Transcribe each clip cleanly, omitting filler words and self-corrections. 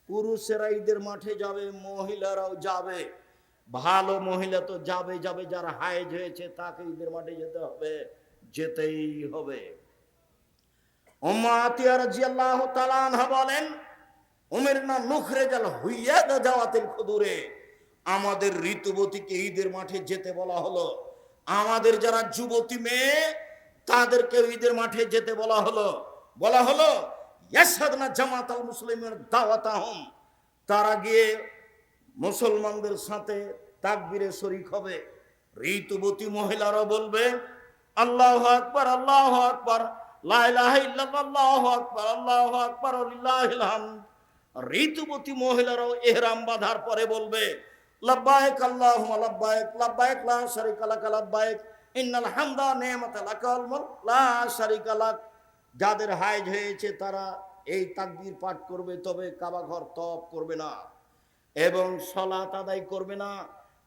পুরুষেরা ঈদের মাঠে যাবে, মহিলারাও যাবে। ভালো মহিলা তো যাবে যাবে, যারা হায়েজ হয়েছে তাকে ঈদের মাঠে যেতে হবে, যেতেই হবে। উম্মে আতিয়া রাদিয়াল্লাহু তাআলা আনহা বলেন, উমিরনা নুখরিজাল হুইয়াদা জাওয়াতিল খুদুরে, আমাদের ঋতুবতীকে ঈদের মাঠে যেতে বলা হলো। আমাদের যারা যুবতী মেয়ে তাদেরকে ঈদের মাঠে যেতে বলা হলো। বলা হলো ইয়াশহাদনা জামাতাল মুসলিমিন দাওয়াতাহুম, তারা গিয়ে মুসলমানদের সাথে তাকবীরে শরীক হবে। ঋতুবতী মহিলারা বলবে আল্লাহু আকবার, আল্লাহু আকবার, লা ইলাহা ইল্লাল্লাহ, আল্লাহু আকবার, আল্লাহু আকবার, লিল্লাহিল হামদ। ঋতুবতী মহিলারাও ইহরাম বাঁধার পরে বলবে লাব্বাইক আল্লাহুম্মা লাব্বাইক, লাব্বাইক লা শারীকা লাক, লাব্বাইক ইন্নাল হামদা নি'মাতা লাক ওয়াল মুলক লা শারীকা লাক। যাদের হায়েজ হয়েছে তারা এই তাকবীর পাঠ করবে, তবে কাবা ঘর তওয়াফ করবে না এবং সালাত আদায় করবে না।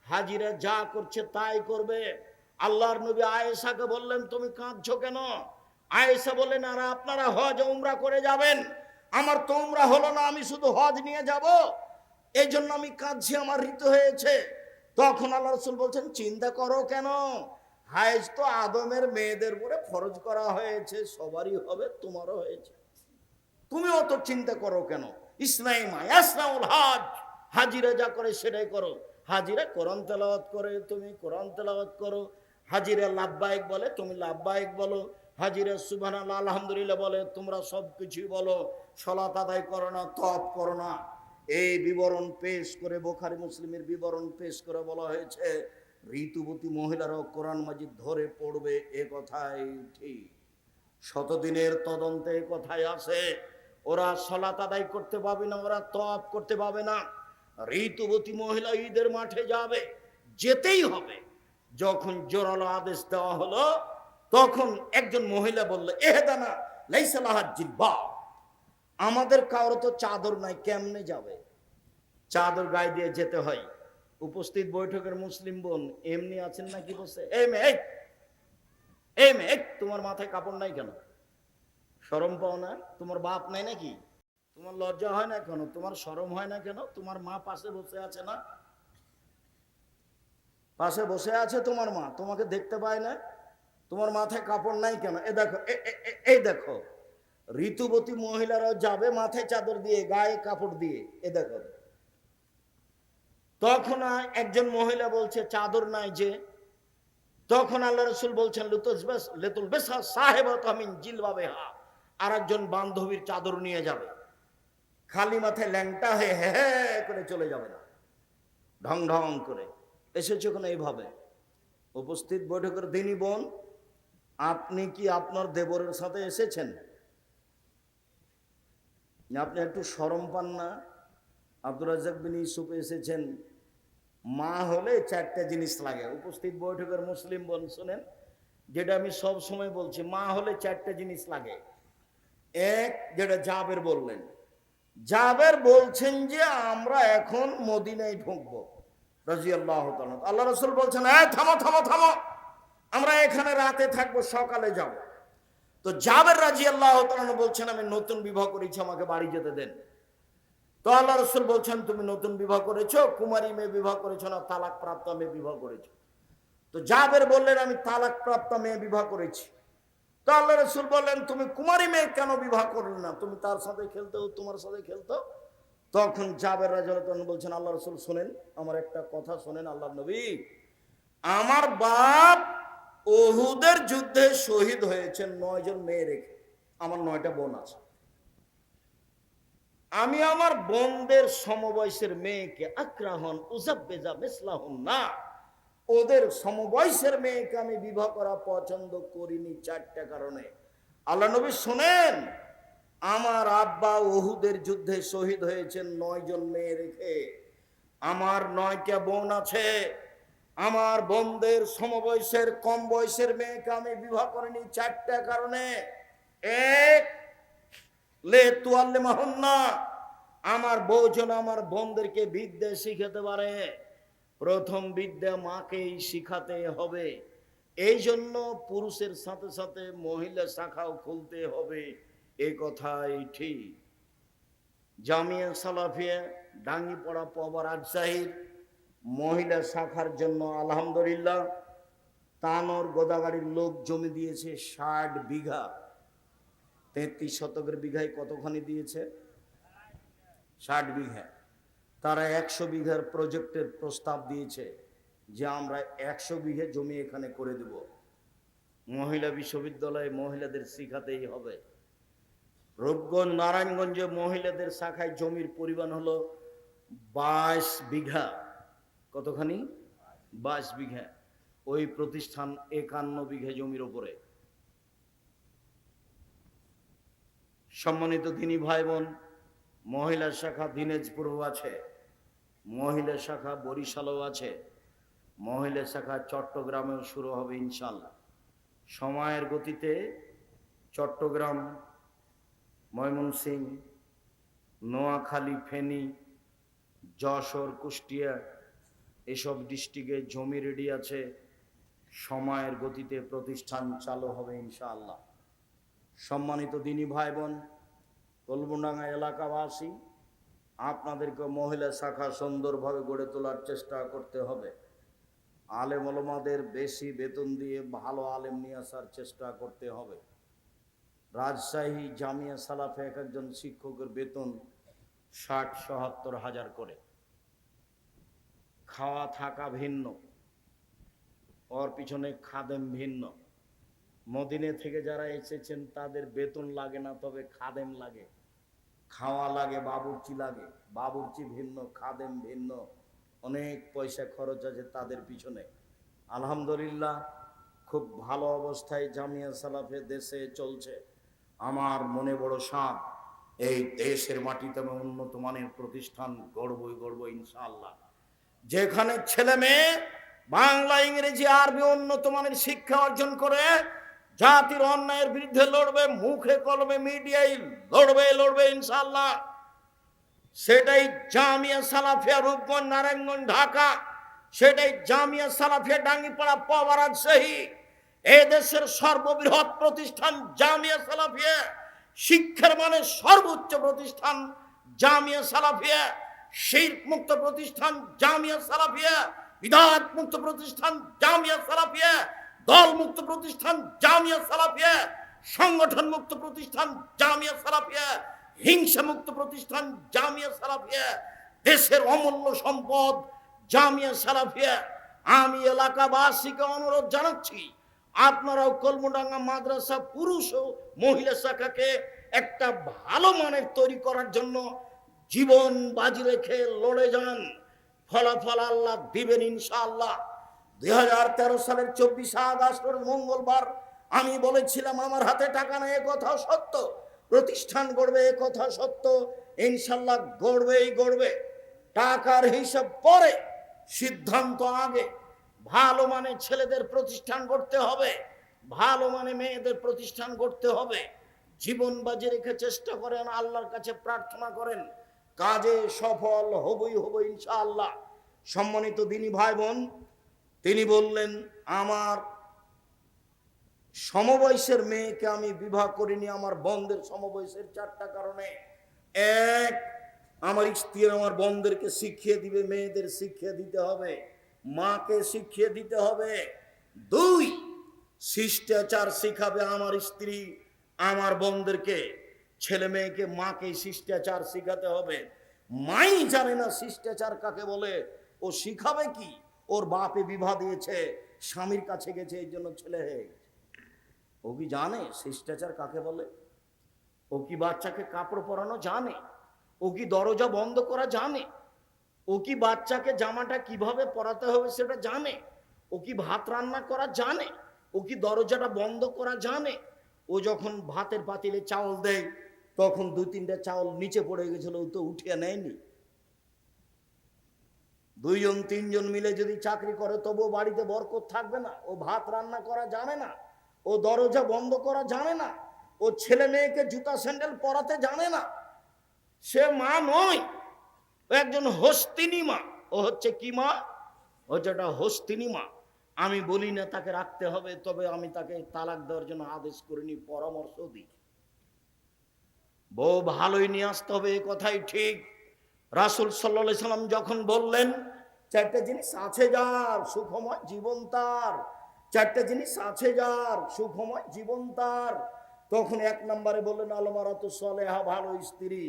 হাজিরা যা করছে তাই করবে। আল্লাহর নবী আয়েশাকে বললেন, তুমি কাঁদছো কেন? আয়েশা বললেন, আর আপনারা হজ উমরা করে যাবেন, আমার তো উমরা হলো না, আমি শুধু হজ নিয়ে যাব, এই জন্য আমি কাঁদছি, আমার ঋতু হয়েছে। তখন আল্লাহ রাসূল বলছেন, চিন্তা করো কেন, হায়েজ তো আদমের মেয়েদের উপরে ফরজ করা হয়েছে, সবারই হবে, তোমারও হয়েছে, তুমি অত চিন্তা করো কেন? ইসলামা ইয়াসনাউল হজ, হাজিরা যা করে সেটাই করো। হাজিরা কোরআন তেলাওয়াত করে, তুমি কোরআন তেলাওয়াত করো। হাজিরা লাব্বাইক বলে, তুমি লাব্বাইক বলো। হাজিরা সুবহানাল্লাহ আলহামদুলিল্লাহ বলে, তোমরা সব কিছুই বলো। সালাত আদায় করো না, তওয়াফ করো না। এই বিবরণ পেশ করে, বুখারী মুসলিমের বিবরণ পেশ করে বলা হয়েছে ঋতুবতী মহিলারাও কোরআন মাজিদ ধরে পড়বে, এ কথাই ঠিক। শতদিনের তদন্তে কথায় আছে, ওরা সালাত আদায় করতে পাবে না, ওরা তওয়াফ করতে পাবে না। ঋতুবতী মহিলা ঈদের মাঠে যাবে, যেতেই হবে। যখন জোরালো আদেশ দেওয়া হলো, তখন একজন মহিলা বলল, এহদানা লাইসা লাহা জিলবা, আমাদের কারো তো চাদর নাই, কেমনে যাবে? চাদর গায়ে দিয়ে যেতে হয়। উপস্থিত বৈঠকের মুসলিম বোন এমনি আছেন নাকি বসে, এই মেয়ে, এই মেয়ে, তোমার মাথায় কাপড় নাই কেন? শরম পাও না? তোমার বাপ নাই নাকি? তোমার লজ্জা হয় না কেন? তোমার শরম হয় না কেন? তোমার মা পাশে বসে আছে না? পাশে বসে আছে তোমার মা, তোমাকে দেখতে পায় না? তোমার মাথায় কাপড় নাই কেন? এ দেখো, এই দেখো, ঋতুবতী মহিলারাও যাবে মাথায় চাদর দিয়ে, গায়ে কাপড় দিয়ে, এ দেখো। তখন একজন মহিলা বলছে চাদর নাই যে। তখন আল্লাহ রাসূল বলছেন লেতুল বেসা সাহেবাতা মিন জিলবাবিহা, আর একজন বান্ধবীর চাদর নিয়ে যাবে, খালি মাথায় ল্যাংটা হয়ে হে হে করে চলে যাবে না, ঢং ঢং করে। এসেছে কোনো এইভাবে? উপস্থিত বৈঠকের দিনই বোন, আপনি কি আপনার দেবরের সাথে এসেছেন? আপনি একটু শরম পান না? আব্দুর রাজ্জাক বিন ইউসুফ এসেছেন, মা হলে চারটা জিনিস লাগে। উপস্থিত বৈঠকের মুসলিম বোন শুনেন, যেটা আমি সব সময় বলছি, মা হলে চারটা জিনিস লাগে। এক, যেটা জাবের বললেন, জাবের বলছেন যে আমরা এখন মদিনায় ঢুকবো রাদিয়াল্লাহু তাআলা। আল্লাহ রাসূল বলছেন, এই থামো থামো থামো, আমরা এখানে রাতে থাকবো, সকালে যাব। তো জাবের রাদিয়াল্লাহু তাআলা বলছেন, আমি নতুন বিবাহ করেছি, আমাকে বাড়ি যেতে দেন। তো আল্লাহ রাসূল বলছেন, তুমি নতুন বিবাহ করেছো, কুমারী মেয়ে বিবাহ করেছো না তালাক প্রাপ্ত মেয়ে বিবাহ করেছো? তো জাবের বললেন, আমি তালাক প্রাপ্ত মেয়ে বিবাহ করেছি। তো আল্লাহ রাসূল বললেন, তুমি কুমারী মেয়ে কেন বিবাহ করলে না? তুমি তার সাথে খেলতো, তোমার সাথে খেলতো। তখন জাবের রাদিয়াল্লাহু তাআলা বলছেন, আল্লাহ রাসূল শোনেন, আমার একটা কথা শোনেন আল্লাহর নবী, আমার বাপ উহুদের যুদ্ধে শহীদ হয়েছেন 9 জন মেয়ে রেখে, আমার 9টা বোন আছে। আমি আমার বোনদের সমবয়সের মেয়েকে আক্রাহন উজাব্বেজা মিসলাহুন না, ওদের সমবয়সের মেয়েকে আমি বিবাহ করা পছন্দ করিনি 4টা কারণে। আল্লাহ নবী শুনেন, আমার আব্বা উহুদের যুদ্ধে শহীদ হয়েছেন 9 জন মেয়ে রেখে, আমার 9টা বোন আছে, আমার বোনদের সমবয়সের কম বয়সের মেয়েকে আমি বিবাহ করিনি 4টা কারণে। এক, লে তুয়াল্লে মাহুন্না, আমার বউ যেন আমার বোনদেরকে বিদ্যা শিখাতে পারে, প্রথম বিদ্যা মাকেই শিখাতে হবে। এই জন্য পুরুষের সাথে সাথে মহিলা শাখাও খুলতে হবে, এ কথাই ঠিক। জামিয়া সালাফিয়া ডাঙ্গিপাড়া পবা রাজশাহীর মহিলা শাখার জন্য আলহামদুলিল্লাহ তানোর গোদাগাড়ির লোক জমি দিয়েছে 60 বিঘা। 33 শতকের বিঘায় কতখানি দিয়েছে? 60 বিঘা। তারা 100 বিঘার প্রজেক্টের প্রস্তাব দিয়েছে যে আমরা 100 বিঘা জমি এখানে করে দেব। মহিলা বিশ্ববিদ্যালয়ে মহিলাদের শিখাতেই হবে। রূপগঞ্জ নারায়ণগঞ্জে মহিলাদের শাখায় জমির পরিমাণ হলো 22 বিঘা। কতখানি? 22 বিঘা। ওই প্রতিষ্ঠান 51 বিঘা জমির উপরে। সম্মানিত দিনী ভাই বোন, মহিলা শাখা দিনাজপুরও আছে, মহিলা শাখা বরিশালও আছে, মহিলা শাখা চট্টগ্রামেও শুরু হবে ইনশাল্লাহ। সময়ের গতিতে চট্টগ্রাম, ময়মনসিংহ, নোয়াখালী, ফেনী, যশোর, কুষ্টিয়া এসব ডিস্ট্রিক্টে জমি রেডি আছে। সময়ের গতিতে প্রতিষ্ঠান চালু হবে ইনশাআল্লাহ। সম্মানিত দিনী ভাই বোন, কলমডাঙ্গা এলাকাবাসী, আপনাদেরকে মহিলা শাখা সুন্দরভাবে গড়ে তোলার চেষ্টা করতে হবে। আলেম ওলামাদের বেশি বেতন দিয়ে ভালো আলেম নিয়ে আসার চেষ্টা করতে হবে। রাজশাহী জামিয়া সালাফে এক একজন শিক্ষকের বেতন 60-৭০ হাজার করে। খাওয়া থাকা ভিন্ন, ওর পিছনে খাদেম ভিন্ন। মদিনে থেকে যারা এসেছেন তাদের বেতন লাগে না, তবে খাদেম লাগে, খাওয়া লাগে, বাবুর্চি লাগে। বাবুর্চি ভিন্ন, খাদেম ভিন্ন, অনেক পয়সা খরচ আছে তাদের পিছনে। আলহামদুলিল্লাহ খুব ভালো অবস্থায় জামিয়া সালাফে দেশে চলছে। আমার মনে বড় সাধ, এই দেশের মাটিতে আমি উন্নত মানের প্রতিষ্ঠান গড়বই ইনশাআল্লাহ। যেখানে ছেলে মেয়ে বাংলা, ইংরেজি, আরবি উন্নত মানের শিক্ষা অর্জন করে জাতির অন্যায়ের বিরুদ্ধে লড়বে, মুখে কলমে মিডিয়ায় লড়বে ইনশাআল্লাহ। সেটাই জামিয়া সালাফিয়া রূপগঞ্জ, নারায়ণগঞ্জ, ঢাকা। সেটাই জামিয়া সালাফিয়া ডাঙ্গিপাড়া, পবা, রাজশাহী। এই দেশের সর্ববৃহৎ প্রতিষ্ঠান জামিয়া সালাফিয়া। শিক্ষার মানে সর্বোচ্চ প্রতিষ্ঠান জামিয়া সালাফিয়া। শিরক মুক্ত প্রতিষ্ঠান জামিয়া সালাফিয়া। বিদআত মুক্ত প্রতিষ্ঠান জামিয়া সালাফিয়া। দল মুক্ত প্রতিষ্ঠান জামিয়া সালাফিয়া। সংগঠন মুক্ত প্রতিষ্ঠান জামিয়া সালাফিয়া। হিংসা মুক্ত প্রতিষ্ঠান জামিয়া সালাফিয়া। দেশের অমূল্য সম্পদ জামিয়া সালাফিয়া। আমি এলাকাবাসীকে অনুরোধ জানাচ্ছি, আপনারাও কলমডাঙ্গা মাদ্রাসা পুরুষ ও মহিলা শাখাকে একটা ভালো মানের তৈরি করার জন্য জীবন বাজি রেখে লড়ে যান। ফলাফল আল্লাহ দিবেন ইনশাআল্লাহ। 2013 সালের 24 আগস্ট মঙ্গলবার আমি বলেছিলাম আমার হাতে টাকা নেই, এ কথা সত্য। প্রতিষ্ঠান গড়বে, এ কথা সত্য। ইনশাআল্লাহ গড়বে। টাকার হিসাব পরে, সিদ্ধান্ত আগে। ভালো মানে ছেলেদের প্রতিষ্ঠান করতে হবে, ভালো মানে মেয়েদের প্রতিষ্ঠান করতে হবে। জীবন বাজি রেখে চেষ্টা করেন, আল্লাহর কাছে প্রার্থনা করেন, কাজে সফল হবই ইনশাআল্লাহ। সম্মানিত দিনী ভাই বোন, তিনি বললেন আমার সমবয়সের মেয়েকে আমি বিবাহ করিনি আমার বোনদের সমবয়সের 4টা কারণে। 1, আমার স্ত্রী আমার বোনদেরকে শিখিয়ে দিবে, মেয়েদের শিখিয়ে দিতে হবে, মাকে শিখিয়ে দিতে হবে। 2, শিষ্টাচার শিখাবে আমার স্ত্রী আমার বোনদেরকে। ছেলে মেয়েকে মাকে শিষ্টাচার শিখাতে হবে। মাই জানে না শিষ্টাচার কাকে বলে, ও শিখাবে কি? ওর বাপে বিবাহ দিয়েছে, স্বামীর কাছে গেছে, এই জন্য ছেলে হয়ে গেছে। ও কি জানে শিষ্টাচার কাকে বলে? ও কি বাচ্চাকে কাপড় পরানো জানে? ও কি দরজা বন্ধ করা জানে? ও কি বাচ্চাকে জামাটা কিভাবে পরাতে হবে সেটা জানে? ও কি ভাত রান্না করা জানে? ও কি দরজাটা বন্ধ করা জানে? ও যখন ভাতের পাতিলে চাউল দেয় তখন 2-3টা চাউল নিচে পড়ে গেছিল, ও তো উঠিয়ে নেয়নি। 2-3জন মিলে যদি চাকরি করে তবুও বাড়িতে বরকত থাকবে না। ও ভাত রান্না করা জানে না, ও দরজা বন্ধ করা জানে না, ও ছেলে মেয়েকে জুতা স্যান্ডেল পরাতে জানে না। সে মা নয়, ও একজন হস্তিনী মা। ও হচ্ছে কি মা? ও যেটা হস্তিনী মা। আমি বলি না তাকে রাখতে হবে, তবে আমি তাকে তালাক দেওয়ার জন্য আদেশ করিনি, পরামর্শ দিই। বউ ভালোই নিয়ে আসতে হবে, এ কথাই ঠিক। রাসূল সাল্লাল্লাহু আলাইহি সাল্লাম যখন বললেন চারটা জিনিস আছে যার সুখময় জীবন তার, চারটা জিনিস আছে যার সুখময় জীবন তার, তখন এক নম্বরে বললেন আল মারাতু সালেহা, ভালো স্ত্রী।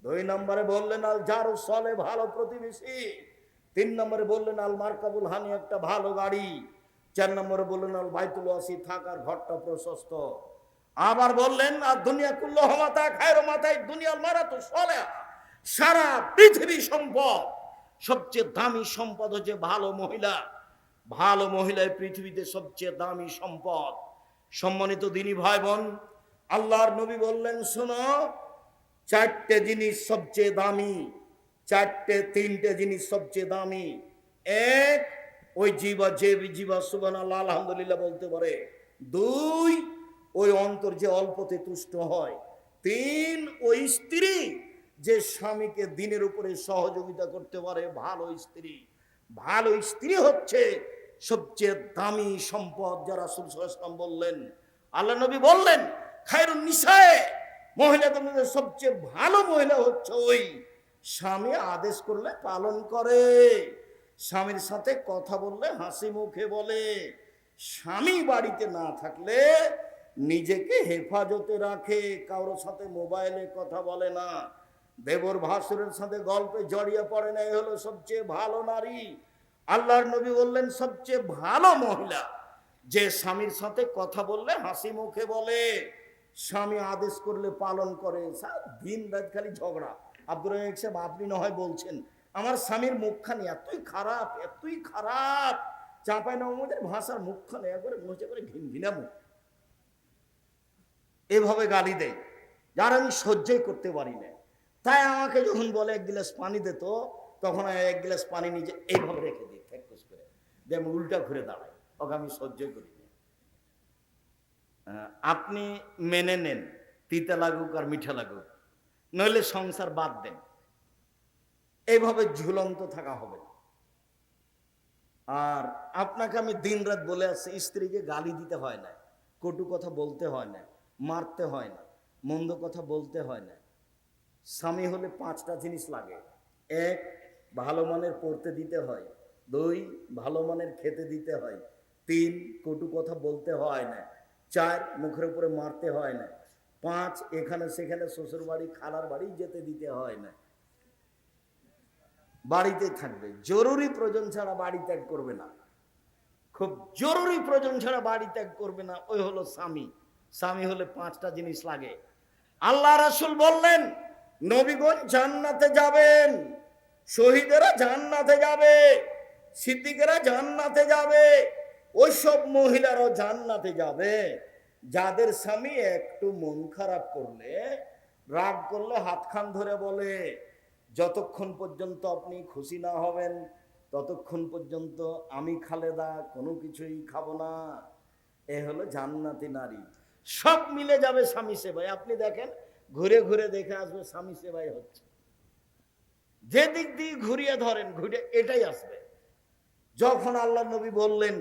দুই নম্বরে বললেন আল জারু সালেহ, ভালো প্রতিবেশী। তিন নম্বরে বললেন আল মারকাবুল হানি, একটা ভালো গাড়ি। চার নম্বরে বললেন আল বাইতুল ওয়াসি, থাকার ঘরটা প্রশস্ত। আবার বললেন আর দুনিয়া কুল্লুহা মাতা খায়রু মাতাই দুনিয়াল মারাতু সালেহা, সারা পৃথিবী সম্পদ, সবচেয়ে দামি সম্পদ হচ্ছে ভালো মহিলা। ভালো মহিলাই পৃথিবীতে সবচেয়ে দামি সম্পদ। সম্মানিত দিনী ভাই বোন, আল্লাহর নবী বললেন শোনো, চারটে জিনিস সবচেয়ে দামি, তিনটে জিনিস সবচেয়ে দামি। এক, ওই জিবা, যে জিবা সুবহানাল্লাহ আলহামদুলিল্লাহ বলতে পারে। দুই, ওই অন্তর যে অল্পতে তুষ্ট হয়। তিন, ওই স্ত্রী যে স্বামীকে দিনের উপরে সহযোগিতা করতে পারে, ভালো স্ত্রী। ভালো স্ত্রী হচ্ছে সবচেয়ে দামি সম্পদ, যারা রাসূল সাল্লাল্লাহু আলাইহি ওয়াসাল্লাম বললেন। আল্লাহ নবী বললেন খায়রুন নিসায়ে, মহিলাদের মধ্যে সবচেয়ে ভালো মহিলা হচ্ছে ওই স্বামী আদেশ করলে পালন করে, স্বামীর সাথে কথা বললে হাসি মুখে বলে, স্বামী বাড়িতে না থাকলে নিজেকে হেফাজতে রাখে, কারোর সাথে মোবাইলে কথা বলে না, দেবর ভাসুরের সাথে গল্পে জড়িয়ে পড়ে না। এই হলো সবচেয়ে ভালো নারী। আল্লাহর নবী বললেন সবচেয়ে ভালো মহিলা যে স্বামীর সাথে কথা বললে হাসি মুখে বলে, স্বামী আদেশ করলে পালন করে। দিন রাত খালি ঝগড়া। আব্দুর রহিম সাহেব, আপনি না হয় বলছেন আমার স্বামীর মুখখানি এতই খারাপ, এতই খারাপ, চাঁপাইনবাবগঞ্জের ভাষার মুখখানি একবারে মনে করে ঘিনঘিনা মুখ, এভাবে গালি দেয় যার আমি সহ্যই করতে পারি না। তাই আমাকে যখন বলে এক গ্লাস পানি দে, তো তখন এক গ্লাস পানি নিজে এইভাবে রেখে দিই ফেকুস করে, যে আমি উল্টা ঘুরে দাঁড়াই, ওকে আমি সহ্যই করি না। আপনি মেনে নেন, তিতা লাগুক আর মিঠা লাগুক, নইলে সংসার বাদ দেন। এইভাবে ঝুলন্ত থাকা হবে। আর আপনাকে আমি দিন রাত বলে আসছি, স্ত্রীকে গালি দিতে হয় না, কটু কথা বলতে হয় না, মারতে হয় না, মন্দ কথা বলতে হয় না। স্বামী হলে পাঁচটা জিনিস লাগে। এক, ভালো মানের পড়তে দিতে হয়। দুই, ভালো মানের খেতে দিতে হয়। তিন, কটু কথা বলতে হয় না। চার, মুখের উপরে মারতে হয় না। পাঁচ, এখানে সেখানে শ্বশুর বাড়ি খালার বাড়ি যেতে দিতে হয় না, বাড়িতে থাকবে। জরুরি প্রয়োজন ছাড়া বাড়ি ত্যাগ করবে না, খুব জরুরি প্রয়োজন ছাড়া বাড়ি ত্যাগ করবে না। ওই হলো স্বামী। স্বামী হলে পাঁচটা জিনিস লাগে। আল্লাহ রাসূল বললেন নবীগণ জান্নাতে যাবেন, শহীদেরা জান্নাতে যাবে, সিদ্দিকেরা জান্নাতে যাবে, ওইসব মহিলারাও জান্নাতে যাবে যাদের স্বামী একটু মন খারাপ করলে, রাগ করলে হাতখান ধরে বলে যতক্ষণ পর্যন্ত আপনি খুশি না হবেন ততক্ষণ পর্যন্ত আমি খালেদা কোনো কিছুই খাবো না। এ হলো জান্নাতি নারী। সব মিলে যাবে স্বামী সেবায়। আপনি দেখেন, ঘুরে ঘুরে দেখে আসবে স্বামী সেবাই হচ্ছে, যে দিক দিয়ে ঘুরিয়ে ধরেন ঘুরে এটাই আসবে। যখন আল্লাহ নবী বললেন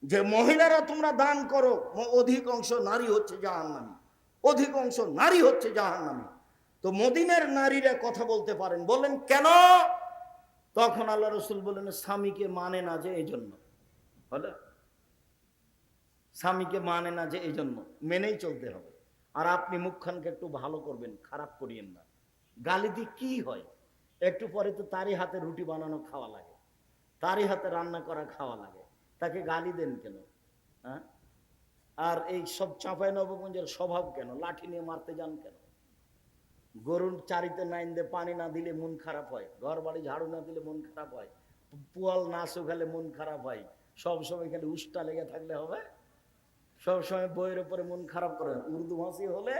যে মহিলারা তোমরা দান করো, অধিকাংশ নারী হচ্ছে জাহান্নামী, অধিকাংশ নারী হচ্ছে জাহান্নামী, তো মদিনার নারীরা কথা বলতে পারেন, বললেন কেন? তখন আল্লাহ রসুল বললেন স্বামীকে মানে না যে এই জন্য। হলো, স্বামীকে মানে না যে এই জন্য, মেনেই চলতে হবে। আর আপনি মুখখানকে একটু ভালো করবেন, খারাপ করিয়েন না। গালি দিয়ে কি হয়? একটু পরে তো তারই হাতে রুটি বানানো খাওয়া লাগে, তারই হাতে রান্না করা খাওয়া লাগে, তাকে গালি দেন কেন? হ্যাঁ? আর এই সব চাঁপাইনবাবগঞ্জের স্বভাব কেন? লাঠি নিয়ে মারতে যান কেন? গরুর চারিতে নাইন দিয়ে পানি না দিলে মন খারাপ হয়, ঘর বাড়ি ঝাড়ু না দিলে মন খারাপ হয়, পোয়াল না শুকালে মন খারাপ হয়, সবসময় খালি উষ্টা লেগে থাকলে হবে? সবসময় বইয়ের উপরে মন খারাপ করে? উর্দু ভাষী হলে,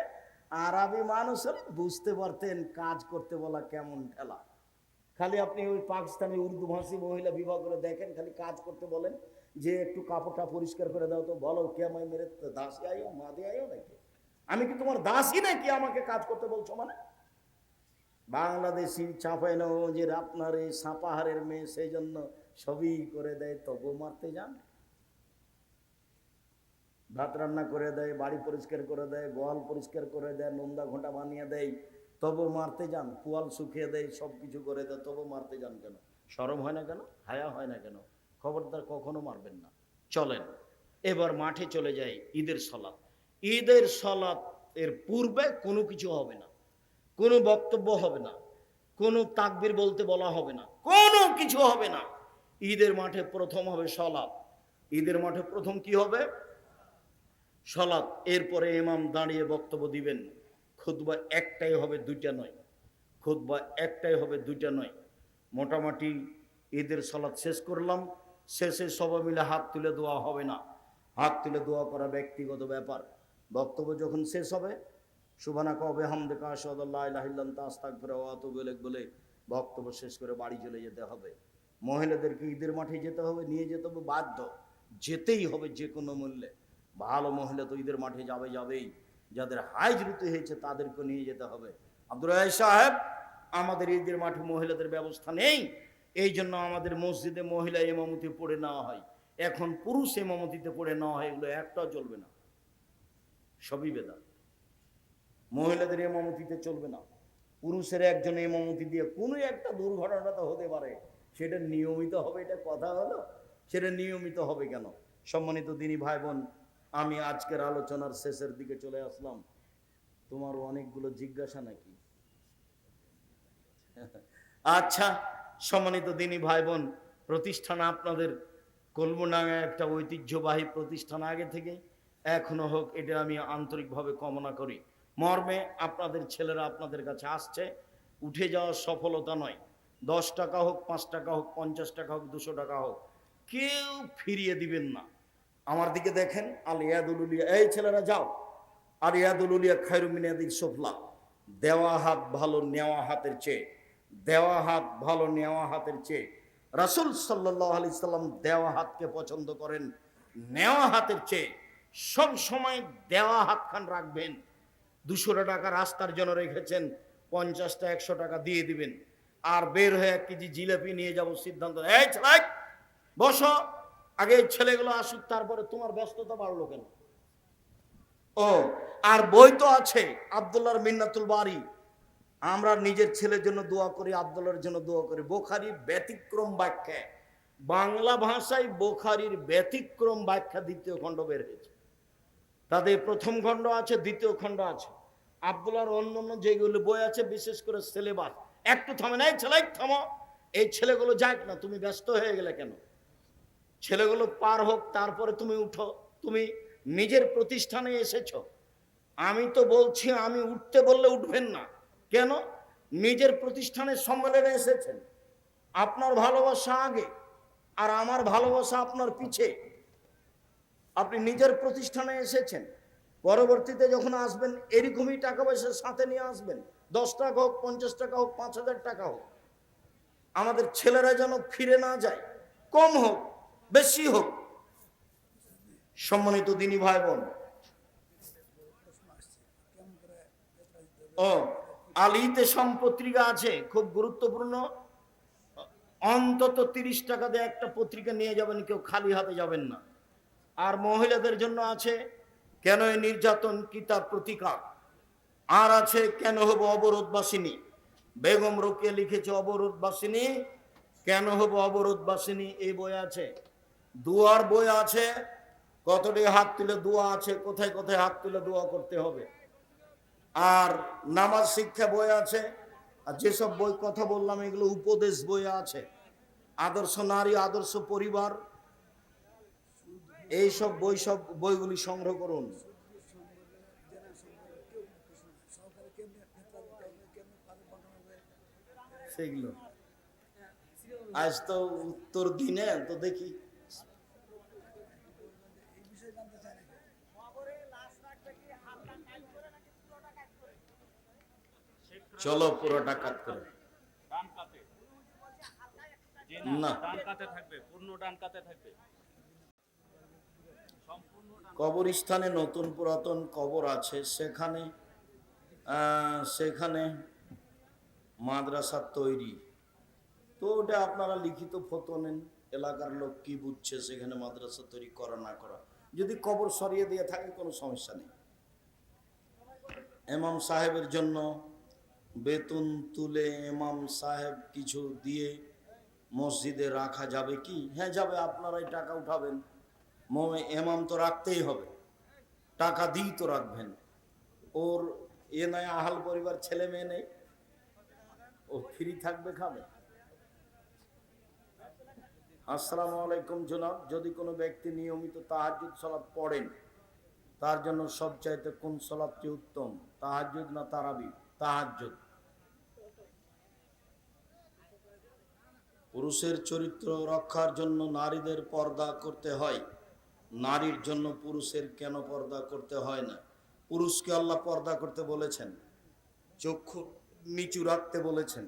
আরবি মানুষ হলে বুঝতে পারতেন কাজ করতে বলা কেমন ঠেলা। খালি আপনি ওই পাকিস্তানি উর্দু ভাষী মহিলা বিবাহ করে দেখেন, খালি কাজ করতে বলেন যে একটু কাপড়টা পরিষ্কার করে দাও, তো বলো কে আমায় মেরে দাসী আয়ো মাদে আয়ো নাকি? আমি কি তোমার দাসী নাকি আমাকে কাজ করতে বলছো? মানে বাংলাদেশি চাঁপাইনবাবগঞ্জের আপনার এই সাপাহারের মেয়ে, সেই জন্য সবই করে দেয়, তবু মারতে যান। ভাত রান্না করে দেয়, বাড়ি পরিষ্কার করে দেয়, গোয়াল পরিষ্কার করে দেয়, নোংরা ঘোঁটা বানিয়ে দেয়, তবু মারতে যান। পুয়াল শুকিয়ে দেয়, সব কিছু করে দেয়, তবু মারতে যান কেন? শরম হয় না কেন? হায়া হয় না কেন? খবরদার কখনো মারবেন না। চলেন এবার মাঠে চলে যাই। ঈদের সলাত, ঈদের সলাত এর পূর্বে কোনো কিছু হবে না, কোনো বক্তব্য হবে না, কোনো তাকবীর বলতে বলা হবে না, কোনো কিছু হবে না। ঈদের মাঠে প্রথম হবে সলাত। ঈদের মাঠে প্রথম কি হবে? সলাত। এরপরে ইমাম দাঁড়িয়ে বক্তব্য দিবেন। খুতবা একটাই হবে, দুইটা নয়। খুতবা একটাই হবে, দুইটা নয়। মোটামুটি ঈদের সলাত শেষ করলাম। শেষে সবাই মিলে হাত তুলে দোয়া হবে না। হাত তুলে দোয়া করা ব্যক্তিগত ব্যাপার। বক্তব্য যখন শেষ হবে, সুবহানাকা ওয়া বিহামদিকা আশহাদু আল্লা ইলাহা ইল্লা আনতা আস্তাগফিরুকা ওয়া আতুবু ইলাইক বলে বক্তব্য শেষ করে বাড়ি চলে যেতে হবে। মহিলাদেরকে ঈদের মাঠে যেতে হবে, নিয়ে যেতে হবে, বাধ্য, যেতেই হবে যে কোনো মূল্যে। ভালো মহিলা তো ঈদের মাঠে যাবেই। যাদের হাইজ ঋতু হয়েছে তাদেরকে নিয়ে যেতে হবে। আব্দুর রাজ্জাক সাহেব, আমাদের ঈদের মাঠে মহিলাদের ব্যবস্থা নেই, এই জন্য আমাদের মসজিদে মহিলা ইমামতি পড়ে নেওয়া হয়। এখন পুরুষ ইমামতিতে পড়ে নেওয়া হয়, এগুলো একটাও চলবে না, সবই বেদাত। মহিলাদের ইমামতিতে চলবে না। পুরুষের একজন ইমামতি দিয়ে কোনো একটা দুর্ঘটনা তো হতে পারে, সেটা নিয়মিত হবে, এটা কথা হলো? সেটা নিয়মিত হবে কেন? সম্মানিত দিনী ভাই বোন, আমি আজকের আলোচনার শেষের দিকে চলে আসলাম। তোমার অনেকগুলো জিজ্ঞাসা নাকি? আচ্ছা, সম্মানিত দিনী ভাই বোন, প্রতিষ্ঠান আপনাদের কলমডাঙ্গায় একটা ঐতিহ্যবাহী প্রতিষ্ঠান আগে থেকে এখনো হোক, এটা আমি আন্তরিকভাবে কামনা করি। মর্মে আপনাদের ছেলেরা আপনাদের কাছে আসছে, উঠে যাওয়ার সফলতা নয়। 10 টাকা হোক, 5 টাকা হোক, 50 টাকা হোক, 200 টাকা হোক, কেউ ফিরিয়ে দিবেন না। আমার দিকে দেখেন, আল ইয়াদুল উলিয়া, এই ছেলেরা যাও। আর ইয়াদুল উলিয়া খায়রুম মিন ইয়াদিস সুফলা। দেওয়া হাত ভালো নেওয়া হাতের চেয়ে, দেওয়া হাত ভালো নেওয়া হাতের চেয়ে। রাসূল সাল্লাল্লাহু আলাইহি সাল্লাম দেওয়া হাতকে পছন্দ করেন নেওয়া হাতের চেয়ে। সব সময় দেওয়া হাতখান রাখবেন। 200 টাকা রাস্তার জন্য রেখেছেন, 50টা 100 টাকা দিয়ে দিবেন। আর বের হয়ে 1 কেজি জিলাপি নিয়ে যাব সিদ্ধান্ত, এই ছেলে বসো, আগে এই ছেলেগুলো আসুক, তারপরে তোমার ব্যস্ততা বাড়লো কেন? ও, আর বই তো আছে আব্দুল্লাহর মিন্নাতুল বারি। আমরা নিজের ছেলের জন্য দোয়া করি, আব্দুল্লাহর জন্য দোয়া করি। বুখারীর ব্যতিক্রম ব্যাখ্যা, বাংলা ভাষায় বুখারীর ব্যতিক্রম ব্যাখ্যা 2য় খণ্ড বের হয়েছে। তাদের প্রথম খণ্ড আছে, 2য় খণ্ড আছে। আব্দুল্লাহর অন্যান্য যেগুলো বই আছে, বিশেষ করে সিলেবাস, একটু থামে না, এই ছেলে থামো, এই ছেলেগুলো যাক না, তুমি ব্যস্ত হয়ে গেলে কেন? ছেলেগুলো পার হোক, তারপরে তুমি উঠো। তুমি নিজের প্রতিষ্ঠানে এসেছো, আমি তো বলছি, আমি উঠতে বললে উঠবেন না কেন? নিজের প্রতিষ্ঠানের সম্মেলনে এসেছেন, আপনার ভালোবাসা আগে আর আমার ভালোবাসা আপনার পিছে। আপনি নিজের প্রতিষ্ঠানে এসেছেন, পরবর্তীতে যখন আসবেন এরকমই টাকা পয়সা সাথে নিয়ে আসবেন। 10 টাকা হোক, 50 টাকা হোক, 5000 টাকা হোক। আমাদের ছেলেরা যেন ফিরে না যায়, কম হোক বেশি হোক। সম্মানিত দিনী ভাই বোন, ও আলিতে সম্পত্রিকা আছে, খুব গুরুত্বপূর্ণ। অন্তত 30 টাকা দিয়ে একটা পত্রিকা নিয়ে যাবেন, কেউ খালি হাতে যাবেন না। আর মহিলাদের জন্য আছে কেন এই নির্যাতন, কি তার প্রতিকার। আর আছে কেন হব অবরোধবাসিনী। বেগম রোকেয়া লিখেছে অবরোধবাসিনী, কেন হব অবরোধবাসিনী, এই বই আছে। দুয়ার বই আছে, কতটি হাত তুলে দোয়া আছে, কোথায় কোথায় হাত তুলে দোয়া করতে হবে। আর নামাজ শিক্ষা বই আছে। আর যেসব বই কথা বললাম এগুলো উপদেশ বই আছে। আদর্শ নারী, আদর্শ পরিবার, এইসব বই, সব বইগুলি সংগ্রহ করুন। সেগুলো আজ তো উত্তর দিনে তো দেখি। চলো পুরোটা কাট করে না, কবরস্থানে নতুন পুরাতন কবর আছে, সেখানে সেখানে মাদ্রাসা তৈরি। তো ওটা আপনারা লিখিত ফতো নেন, এলাকার লোক কি বুঝছে সেখানে মাদ্রাসা তৈরি করা না করা। যদি কবর সরিয়ে দিয়ে থাকে কোনো সমস্যা নেই। ইমাম সাহেবের জন্য বেতন তুলে ইমাম সাহেব কিছু দিয়ে মসজিদে রাখা যাবে কি? হ্যাঁ যাবে, আপনারাই টাকা উঠাবেন, ইমাম তো রাখতেই হবে, টাকা দিই তো রাখবেন। ওর নয় আহাল পরিবার, ছেলে মেয়ে নেই, ও ফ্রি থাকবে, খাবে। আসসালামু আলাইকুম জনাব, যদি কোনো ব্যক্তি নিয়মিত তাহাজ্জুদ সালাত পড়েন তার জন্য সবচাইতে কোন সালাতটি উত্তম, তাহাজ্জুদ না তারাবি? তাহাজ্জুদ। পুরুষের চরিত্র রক্ষার জন্য নারীদের পর্দা করতে হয়, নারীর জন্য পুরুষের কেন পর্দা করতে হয় না? পুরুষকে আল্লাহ পর্দা করতে বলেছেন, চক্ষু নিচু রাখতে বলেছেন,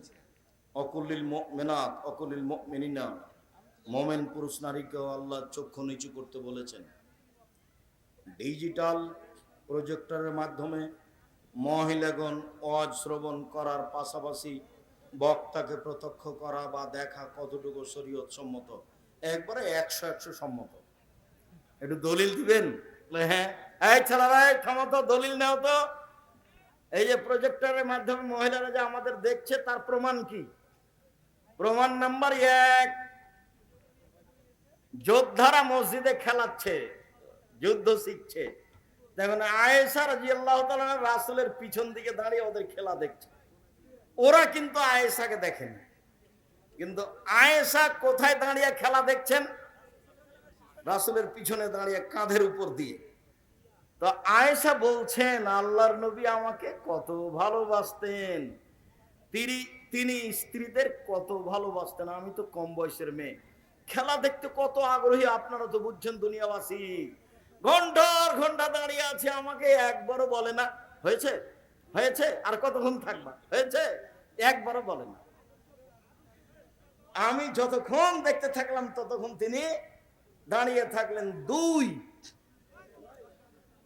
অকুলিল মুমিনাত অকুলিল মুমিনিনা, মোমেন পুরুষ নারীকেও আল্লাহ চক্ষু নিচু করতে বলেছেন। ডিজিটাল প্রজেক্টরের মাধ্যমে মহিলাগণ ওয়াজ শ্রবণ করার পাশাপাশি বক্তাকে প্রত্যক্ষ করা বা দেখা কতটুকু শরীয়ত সম্মত? একবারে 100 সম্মত। একটু দলিল দিবেন? হ্যাঁ, এই ছেলেরা থামো তো, দলিল নাও তো। এই যে প্রজেক্টরের মাধ্যমে মহিলারা যে আমাদের দেখছে, তার প্রমাণ কি? প্রমাণ নাম্বার 1, যোদ্ধারা মসজিদে খেলাচ্ছে, যুদ্ধ শিখছে, দেখুন আয়েশা রাদিয়াল্লাহু তাআলা রাসূলের পিছন দিকে দাঁড়িয়ে ওদের খেলা দেখছে। ওরা কিন্তু আয়েশাকে দেখেনি, কিন্তু আয়েশা কোথায় দাঁড়িয়ে খেলা দেখছেন? রাসূলের পিছনে দাঁড়িয়ে, কাঁধের উপর দিয়ে। তো আয়েশা বলছেন, আল্লাহর নবী আমাকে কত ভালোবাসতেন, তিনি স্ত্রীদের কত ভালোবাসতেন, আমি তো কম বয়সের মেয়ে, খেলা দেখতে কত আগ্রহী, আপনারা তো বুঝছেন দুনিয়াবাসী। ঘন্টার ঘন্টা দাঁড়িয়ে আছে, আমাকে একবারও বলে না হয়েছে হয়েছে আর কতক্ষণ থাকবা, হয়েছে, একবারও বলে না। আমি যতক্ষণ দেখতে থাকলাম ততক্ষণ তিনি দাঁড়িয়ে থাকলেন। 2,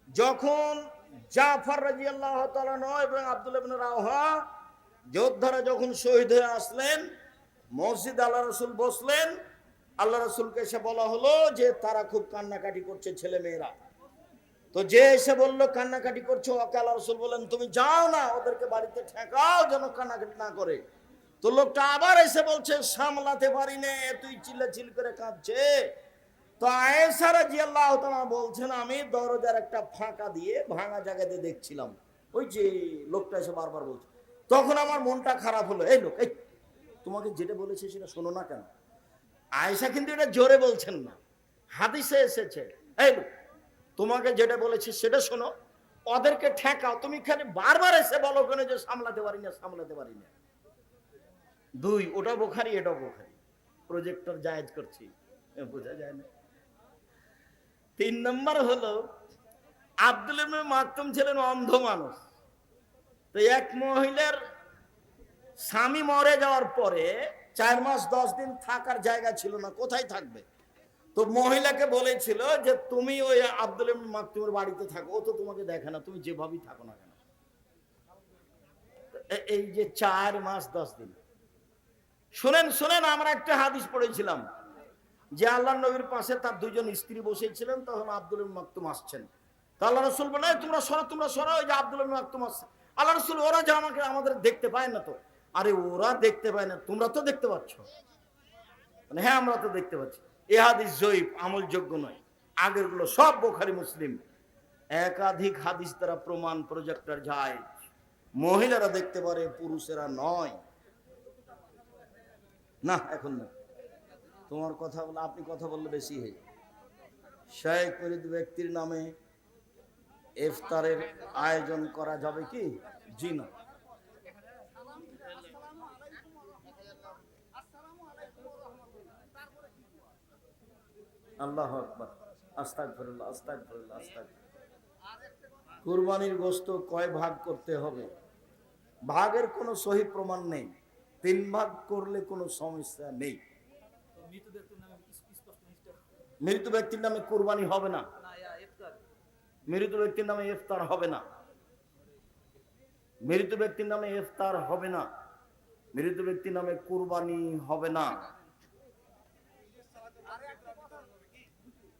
যখন জাফর রাদিয়াল্লাহু তাআলা এবং আব্দুল্লাহ ইবনে রাওহা যোদ্ধারা যখন শহীদ হয়ে আসলেন, মসজিদ আল্লাহ রাসূল বসলেন, আল্লাহ রাসূলকে এসে বলা হলো যে তারা খুব কান্নাকাটি করছে ছেলে মেয়েরা। তো যে এসে বললো কান্নাকাটি করছে, ওকে আল্লাহ রাসূল বলেন তুমি যাও না, ওদেরকে বাড়িতে ঠেকাও যেন কান্নাকাটি না করে। তো লোকটা আবার এসে বলছে সামলাতে পারি না, তুই চিল্লাচিল করে কাঁদছে। তো আয়েশা রাদিয়াল্লাহু তাআলা বলছেন, আমি দরজার একটা ফাঁকা দিয়ে ভাঙা জায়গাতে দেখছিলাম, ওই যে লোকটা এসে বারবার বলছে। তখন আমার মনটা খারাপ হলো, এই লোক, এই তোমাকে যেটা বলেছে সেটা শোনো না কেন? আয়েশা কিন্তু এটা জোরে বলছেন না, হাদিসে এসেছে, এই লোক তোমাকে যেটা বলেছে সেটা শোনো, ওদেরকে ঠেকাও, তুমি খালি বারবার এসে বলো কেন যে সামলাতে পারি না সামলাতে পারি না। 2, ওটা বুখারী এটা বুখারী, প্রজেক্টর জায়েজ করছি, বোঝা যায় না। 3 নম্বর হলো, আব্দুল্লাহ ইবনে মাকতুম ছিলেন অন্ধ মানুষ। তো এক মহিলার স্বামী মরে যাওয়ার পরে 4 মাস 10 দিন থাকার জায়গা ছিল না, কোথায় থাকবে? তো মহিলাকে বলেছিল যে তুমি ওই আব্দুল্লাহ ইবনে মাকতুমের বাড়িতে থাকো, ও তো তোমাকে দেখে না, তুমি যেভাবেই থাকো না কেন। এই যে 4 মাস 10 দিন, শুনেন শুনেন, আমরা একটা হাদিস পড়েছিলাম যে আল্লাহর নবীর পাশে তার 2 জন স্ত্রী বসেছিলেন, তখন আব্দুল্লাহ ইবনে মাকতুম আসছেন। তো আল্লাহ রাসূল বলেন তোমরা সরো, ওই যে আব্দুল্লাহ ইবনে মাকতুম আসছে। আল্লাহ রাসূল, ওরা যে আমাদের দেখতে পায় না তো। আরে ওরা দেখতে পায় না, তোমরা তো দেখতে পাচ্ছ। মানে হ্যাঁ আমরা তো দেখতে পাচ্ছি। এই হাদিস জয়ীফ, আমলযোগ্য নয়, আগেরগুলো সব বুখারী মুসলিম। একাধিক হাদিস দ্বারা প্রমাণ প্রজেক্টর যায়, মহিলারা দেখতে পারে, পুরুষেরা নয়। না এখন না, তোমার কথা বলে, আপনি কথা বললে বেশি হয়। শেখ মুরিদ ব্যক্তির নামে ইফতারের আয়োজন করা যাবে কি? জি না। আল্লাহু আকবার, আস্তাগফিরুল্লাহ আস্তাগফিরুল্লাহ আস্তাগফিরুল্লাহ। কুরবানির গোশত কয় ভাগ করতে হবে? ভাগের কোনো সহি প্রমাণ নেই, 3 ভাগ করলে কোনো সমস্যা নেই। মৃত ব্যক্তির নামে কুরবানি হবে না, মৃত ব্যক্তির নামে ইফতার হবে না, মৃত ব্যক্তির নামে ইফতার হবে না, মৃত ব্যক্তির নামে কুরবানি হবে না।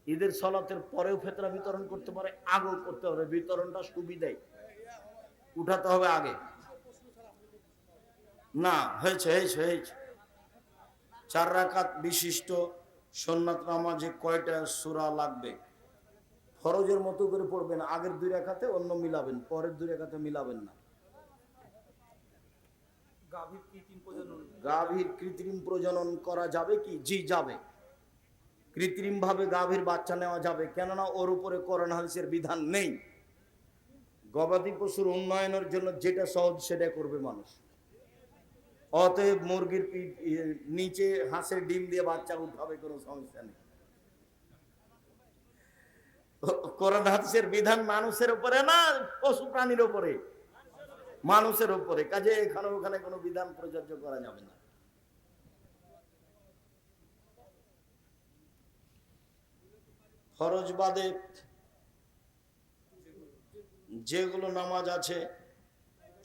ঈদের সালাতের পরেও ফেতরা বিতরণ করতে পারে, আগেও করতে হবে, বিতরণটা সুবিধাই, উঠাতে হবে আগে। না, হয়েছে হয়েছে হয়েছে। 4 রাকাত বিশিষ্ট সুন্নাত নামাজে কয়টা সূরা লাগবে? ফরজের মতো করে পড়বেন, আগের 2 রাকাতে অন্য মিলাবেন, পরের 2 রাকাতে মিলাবেন না। গাভীর কৃত্রিম প্রজনন করা যাবে কি? জি যাবে। কৃত্রিম ভাবে গাভীর বাচ্চা নেওয়া যাবে, কেননা ওর উপরে কোরআন হাদিসের বিধান নেই। গবাদি পশুর উন্নয়নের জন্য যেটা সহজ সেটা করবে মানুষ। অতএব মুরগির নিচে হাঁসের ডিম দিয়ে বাচ্চা উঠাবে, কোনো সমস্যা নেই। কোরআন হাদিসের বিধান মানুষের উপরে না পশু প্রাণীর উপরে? মানুষের উপরে। কাজে এখানে ওখানে কোনো বিধান প্রযোজ্য করা যাবে না। ফরজ বাদে যেগুলো নামাজ আছে,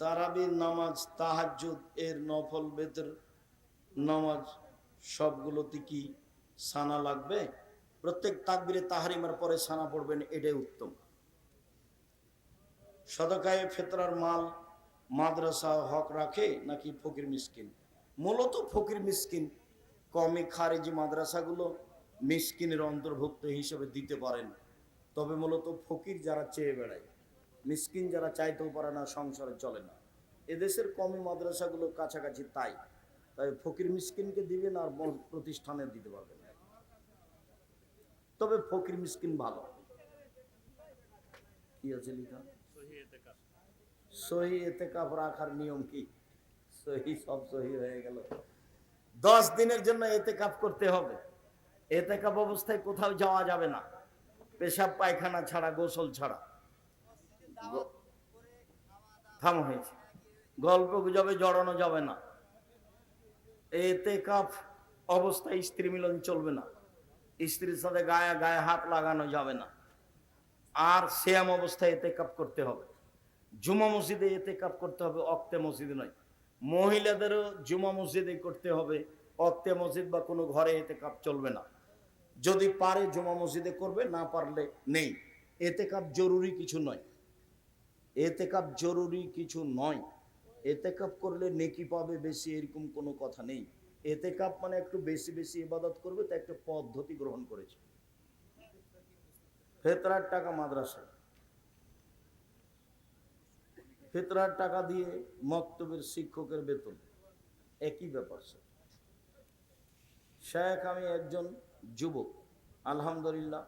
তারাবির নামাজ, তাহাজ্জুদ এর নফল বেতর নামাজ, সবগুলোতে কি সানা লাগবে? প্রত্যেক তাকবীরে তাহরিমের পরে সানা পড়বেন, এটাই উত্তম। সদকায়ে ফিতরার মাল মাদ্রাসা হক রাখে নাকি ফকির মিসকিন? মূলত ফকির মিসকিন, কওমি খারেজি মাদ্রাসাগুলো মিসকিনের অন্তর্ভুক্ত হিসেবে দিতে পারেন। তবে মূলত ফকির যারা চেয়ে বেড়ায়, মিসকিন যারা চাইতেও পারে না, সংসারে চলে না, এদেশের কওমি মাদ্রাসাগুলো কাছাকাছি, তাই ফকির মিসকিনকে দিবেন আর প্রতিষ্ঠানে দিতে পারবেন। তবে ফকির মিসকিন ভালো। কি আছে লিখা? সহি এতেকাফ রাখার নিয়ম কি? সহি, সব সহি হয়ে গেল। 10 দিনের জন্য এতেকাফ করতে হবে। এতেকাফ অবস্থায় কোথাও যাওয়া যাবে না, পেশাব পায়খানা ছাড়া, গোসল ছাড়া। থাম হয়েছে, গল্প গুজবে জড়ানো যাবে না। এতেকাফ অবস্থায় স্ত্রী মিলন চলবে না, স্ত্রীর সাথে গায়ে গায়ে হাত লাগানো যাবে না। আর সিয়াম অবস্থায় এতেকাফ করতে হবে। জুমা মসজিদে এতেকাফ করতে হবে, অক্তে মসজিদে নয়। মহিলাদেরও জুমা মসজিদে করতে হবে, অক্তে মসজিদ বা কোনো ঘরে এতেকাফ চলবে না। যদি পারে জুমা মসজিদে করবে, না পারলে নেই। এতেকাফ জরুরি কিছু নয়, এতেকাফ জরুরি কিছু নয়। এতেকাফ করলে নেকি পাবে বেশি, এরকম কোনো কথা নেই। এতেকাফ মানে একটু বেশি বেশি ইবাদত করবে, তা একটা পদ্ধতি গ্রহণ করেছে। ফেতরার টাকা মাদ্রাসায়, ফেতরার টাকা দিয়ে মক্তবের শিক্ষকের বেতন, একই ব্যাপার। শেখ, আমি একজন যুবক, আলহামদুলিল্লাহ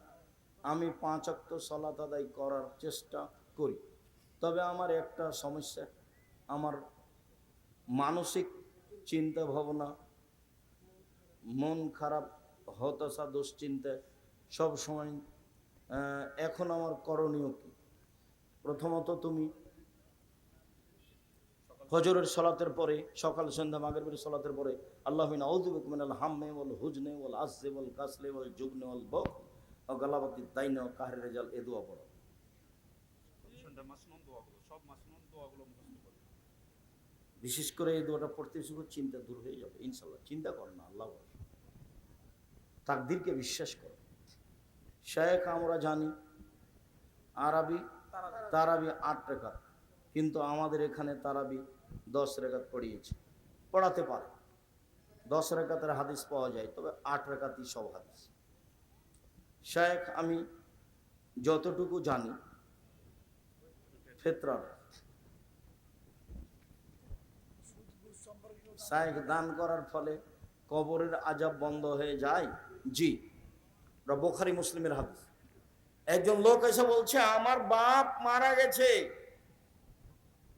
আমি 5 ওয়াক্ত সালাত আদায় করার চেষ্টা করি। তবে আমার একটা সমস্যা, আমার মানসিক চিন্তা ভাবনা, মন খারাপ, হতাশা, দুশ্চিন্তা সব সময়। এখন আমার করণীয় কি? প্রথমত, তুমি ফজরের সালাতের পরে, সকাল সন্ধ্যা মাগরিবের সালাতের পরে আল্লাহুম্মা আউযু বিকা মিনাল হাম্মি ওয়াল হুজনি ওয়াল আসি ওয়াল কাসলি ওয়াল জুবনি ওয়াল বুখ ওয়া গালাবাতিদ দাইন ওয়া কাহরি রিজাল, এই দোয়া পড়ো। সন্ধ্যা মাসনুন দোয়াগুলো, সব মাসনুন দোয়াগুলো মুখস্থ করো। বিশেষ করে এই দোয়াটা পড়তে শুরু, চিন্তা দূর হয়ে যাবে ইনশাআল্লাহ। চিন্তা করো না, আল্লাহ তাকদীরকে বিশ্বাস করো। শেখ, আমরা জানি আরবি তারাবি 8 রাকাত, কিন্তু আমাদের এখানে তারাবি 10 রাকাত পড়িয়েছে। পড়াতে পারে, 10 রাকাতের হাদিস পাওয়া যায়, তবে 8 রাকাতই সব হাদিস। শেখ, আমি যতটুকু জানি, ফিতরার শেখ দান করার ফলে কবরের আযাব বন্ধ হয়ে যায়। জি, বুখারী মুসলিমের হাদিস। একজন লোক এসে বলছে, আমার বাপ মারা গেছে,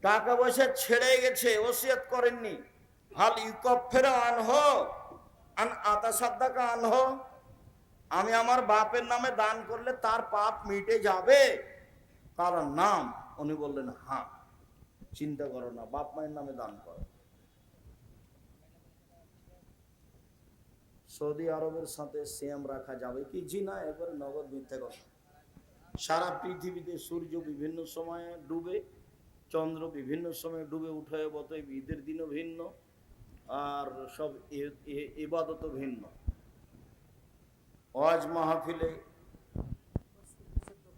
টাকা পয়সা ছেড়ে গেছে, ওসিয়ত করেননি, হাল ইউকাফিরু আনহু আন আতাসাদ্দাকা আনহু, আমি আমার বাপের নামে দান করলে তার পাপ মিটে যাবে? তার নাম, উনি বললেন হ্যাঁ। চিন্তা করো না, বাপ মায়ের নামে দান করো। সৌদি আরবের সাথে সিয়াম রাখা যাবে কি? জি না, একবারে নগদ মিথ্যা কথা। সারা পৃথিবীতে সূর্য বিভিন্ন সময়ে ডুবে, চন্দ্র বিভিন্ন সময়ে ডুবে উঠে, অতএব ঈদের দিনও ভিন্ন, আর সব ইবাদতও ভিন্ন। ওয়াজ মাহফিলে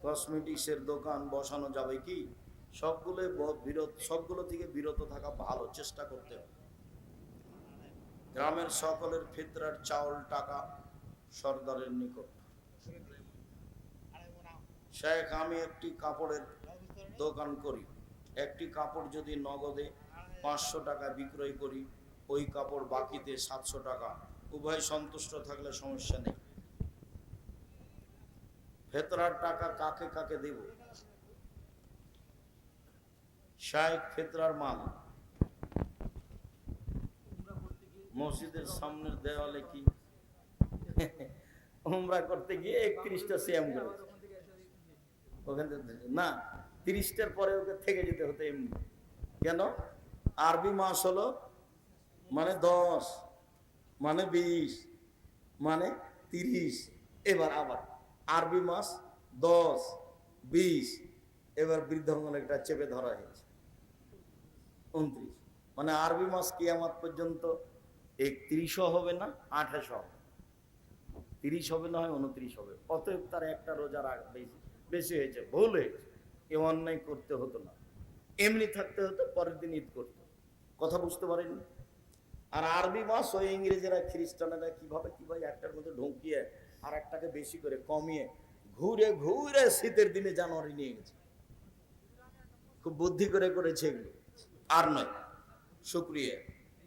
কসমেটিক্সের দোকান বসানো যাবে কি? সবগুলো থেকে বিরত থাকা ভালো, চেষ্টা করতে হবে। গ্রামের সকলের ফিতরার চাউল টাকা সর্দারের নিকট। শেখ, আমি একটি কাপড়ের দোকান করি, একটি কাপড় যদি নগদে 500 টাকা বিক্রয় করি, ওই কাপড় বাকিতে 700 টাকা, উভয় সন্তুষ্ট থাকলে সমস্যা নেই। ফেতরার টাকা কাকে কাকে দেব? শেখ, ফেতরার মাল মসজিদের সামনের দেওয়ালে কি উমরা করতে গিয়ে 31টা সিয়াম করেছে, ওখান থেকে না 30টার পরে ওকে থেকে যেতে হতো এমনি। কেন? আরবি মাস হলো মানে 10 মানে 20 মানে 30, এবার আবার আরবি মাস 10 20, এবার বৃদ্ধাঙ্গন একটা চেপে ধরা হয়েছে 29, মানে আরবি মাস কিয়ামত পর্যন্ত 31ও হবে না 28 হবে, 30 হবে না হয় 29 হবে। অতএব তার একটা রোজার বেশি হয়েছে, ভুল হয়েছে, এ অন্যায় করতে হতো না, এমনি থাকতে হতো, পরের দিন ঈদ করতো। কথা বুঝতে পারেননি? আর আরবি মাস ওই ইংরেজেরা খ্রিস্টানেরা কিভাবে কিভাবে একটার মধ্যে ঢুকিয়ে আর একটাকে বেশি করে কমিয়ে ঘুরে ঘুরে শীতের দিনে জানুয়ারি নিয়ে গেছে, খুব বুদ্ধি করে করেছে এগুলো, আর নয়। শুকরিয়া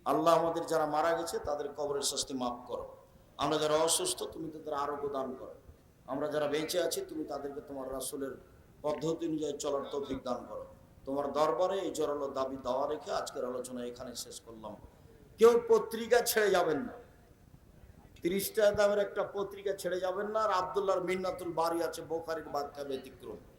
আল্লাহ, আমাদের যারা মারা গেছে তাদের কবরের শাস্তি মাফ করো। আমরা যারা অসুস্থ তুমি তাদের আরোগ্য দান করো। আমরা যারা বেঁচে আছি তুমি তাদেরকে তোমার রাসূলের পদ্ধতি অনুযায়ী চলার তৌফিক দান করো। তোমার দরবারে এই জোরালো দাবি দাওয়া রেখে আজকের আলোচনা এখানে শেষ করলাম। কেউ পত্রিকা ছেড়ে যাবেন না, 30 টাকা দামের একটা পত্রিকা ছেড়ে যাবেন না। আর আব্দুল্লাহর মিন্নাতুল বাড়ি আছে, বোখারির ব্যাখ্যা ব্যতিক্রম,